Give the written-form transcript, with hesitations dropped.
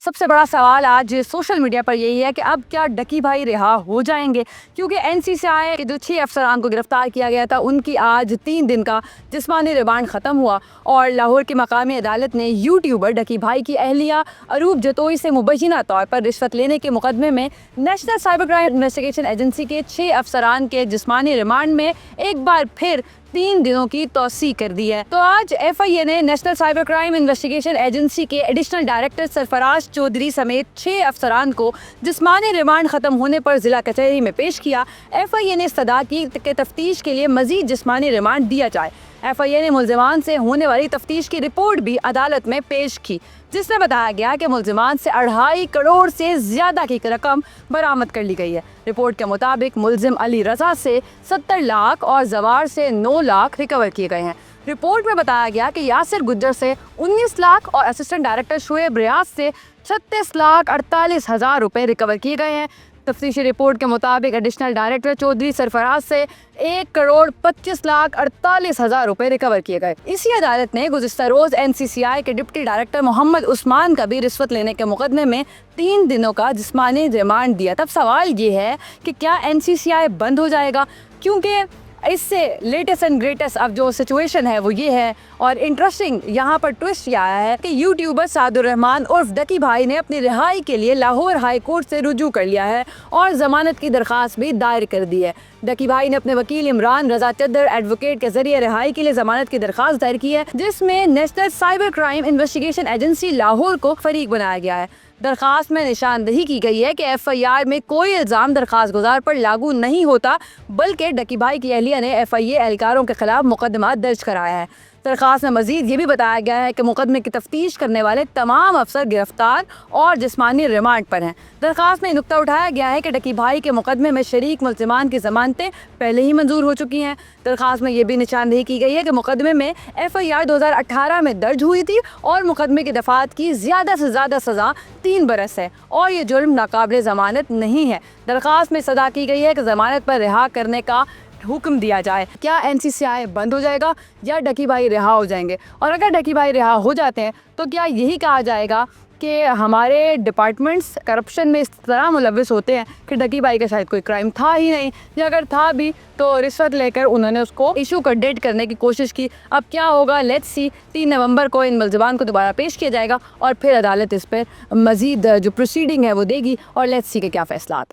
सबसे बड़ा सवाल आज सोशल मीडिया पर यही है कि अब क्या डकी भाई रिहा हो जाएंगे, क्योंकि एनसीसीआई के जो 6 अफसरान को गिरफ्तार किया गया था उनकी आज 3 दिन का जिस्मानी रिमांड ख़त्म हुआ और लाहौर की मकामी अदालत ने यूट्यूबर डकी भाई की अहलिया अरूप जतोई से मुबैना तौर पर रिश्वत लेने के मुकदमे में national cyber crime investigation agency के 6 अफसरान के जिस्मानी रिमांड में एक बार फिर 3 दिनों की तौसी कर दी है। तो आज FIA ने national cyber crime investigation agency के एडिशनल डायरेक्टर सरफराज चौधरी समेत 6 अफसरान को जिस्मानी रिमांड खत्म होने पर जिला कचहरी में पेश किया। FIA ने इस्तदा की कि तफ्तीश के लिए मजीद जिस्मानी रिमांड दिया जाए। FIA ने मुल्जिमान से होने वाली तफ्तीश की रिपोर्ट भी अदालत में पेश की, जिसमें बताया गया कि मुल्जिमान से 2.5 करोड़ से ज्यादा की रकम बरामद कर ली गई है। रिपोर्ट के मुताबिक मुल्जिम अली रजा से 70 लाख और जवार से 9 लाख रिकवर किए गए हैं। रिपोर्ट में बताया गया कि यासिर गुज्जर से 19 लाख और असिस्टेंट डायरेक्टर शुएब रियाज से 36 लाख 48 हजार रुपए रिकवर किए गए हैं। तफ्तीशी रिपोर्ट के मुताबिक एडिशनल डायरेक्टर चौधरी सरफराज से 1 करोड़ 25 लाख 48 हजार रुपए रिकवर किए गए। इसी अदालत ने गुज़िश्ता रोज NCCI के डिप्टी डायरेक्टर मोहम्मद उस्मान का भी रिश्वत लेने के मुकदमे में 3 दिनों का जिस्मानी रिमांड दिया। तब सवाल ये है कि क्या NCCI बंद हो जाएगा, क्योंकि इससे लेटेस्ट एंड ग्रेटेस्ट अब जो सिचुएशन है वो ये है। और इंटरेस्टिंग यहाँ पर ट्विस्ट ये आया है कि यूट्यूबर सादुर रहमान उर्फ डकी भाई ने अपनी रिहाई के लिए लाहौर हाई कोर्ट से रुजू कर लिया है और जमानत की दरख्वास्त भी दायर कर दी है। डकी भाई ने अपने वकील इमरान रजा चद्दर एडवोकेट के जरिए रिहाई के लिए जमानत की दरख्वास्त दायर की है, जिसमें national cyber crime investigation agency Lahore को फरीक बनाया गया है। दरख्वास्त में निशानदही की गई है कि FIR में कोई इल्ज़ाम दरख्वास्त गुजार पर लागू नहीं होता, बल्कि डकी भाई की अहलिया ने FIA एहलकारों के खिलाफ मुकदमा दर्ज कराया है। दरख्वास्त में मजीद ये भी बताया गया है कि मुकदमे की तफ्तीश करने वाले तमाम अफसर गिरफ्तार और जिस्मानी रिमांड पर हैं। दरख्वास्त में नुक्ता उठाया गया है कि डकी भाई के मुकदमे में शरीक मुल्जिमान की जमानतें पहले ही मंजूर हो चुकी हैं। दरख्वास्त में यह भी निशानदेही की गई है कि मुकदमे में FIR 2018 में दर्ज हुई थी और मुकदमे की दफात की ज़्यादा से ज़्यादा सज़ा 3 बरस है और ये जुर्म नाकाबिल ज़मानत नहीं है। दरख्वास्त में सदा की गई है कि ज़मानत पर रिहा करने का हुक्म दिया जाए। क्या NCCI बंद हो जाएगा या डकी भाई रिहा हो जाएंगे? और अगर डकी भाई रिहा हो जाते हैं तो क्या यही कहा जाएगा कि हमारे डिपार्टमेंट्स करप्शन में इस तरह मुलविस होते हैं कि डकी भाई का शायद कोई क्राइम था ही नहीं, या अगर था भी तो रिश्वत लेकर उन्होंने उसको इशू कर डेट करने की कोशिश की। अब क्या होगा, लेट्स सी। 3 नवंबर को इन मुल्जिमान को दोबारा पेश किया जाएगा और फिर अदालत इस पर मज़ीद जो प्रोसीडिंग है वो देगी और लेट्स सी के क्या फैसला आता है।